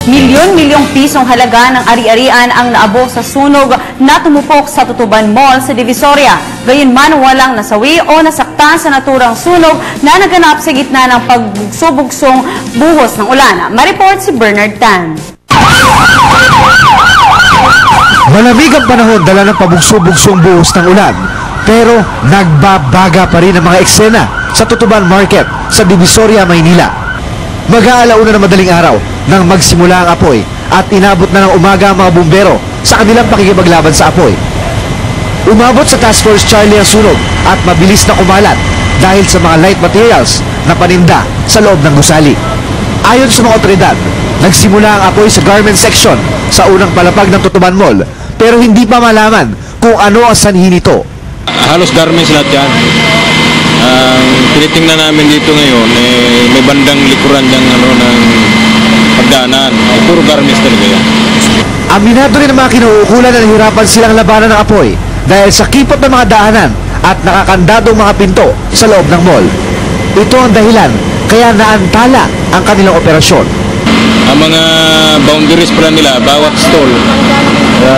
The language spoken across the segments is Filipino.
Milyon-milyong pisong halaga ng ari-arian ang naabot sa sunog na tumupok sa Tutuban Mall sa Divisoria. Gayunman walang nasawi o nasaktan sa naturang sunog na naganap sa gitna ng pagbugsong buhos ng ulan. Mareport si Bernard Tan. Malamig ang panahon dala ng pabugso-bugsong buhos ng ulan. Pero nagbabaga pa rin ang mga eksena sa Tutuban Market sa Divisoria, Maynila. Mag-aalauna na madaling araw nang magsimula ang apoy at inabot na ng umaga ang mga bumbero sa kanilang pakikipaglaban sa apoy. Umabot sa Task Force Charlie ang sunog at mabilis na kumalat dahil sa mga light materials na paninda sa loob ng gusali. Ayon sa mga otoridad, nagsimula ang apoy sa garment section sa unang palapag ng Tutuban Mall pero hindi pa malaman kung ano ang sanhi nito. Halos garments lahat yan. Tinitingnan namin dito ngayon, may bandang likuran ng pagdaanan. Puro garments talaga yan. Aminado rin ang mga kinuukulan na nahirapan silang labanan ng apoy dahil sa kipot ng mga daanan at nakakandadong mga pinto sa loob ng mall. Ito ang dahilan kaya naantala ang kanilang operasyon. Ang mga boundaries pala nila, bawat stall,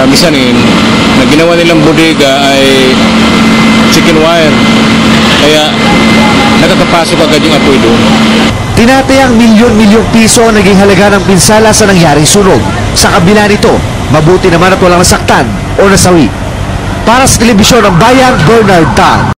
minsan na ginawa nilang bodega ay chicken wire. Kaya nakakapasok agad yung apoy doon. Tinatayang milyon-milyong piso ang naging halaga ng pinsala sa nangyaring sunog. Sa kabila nito, mabuti naman at walang nasaktan o nasawi. Para sa Telebisyon ng Bayan, Bernard Tan.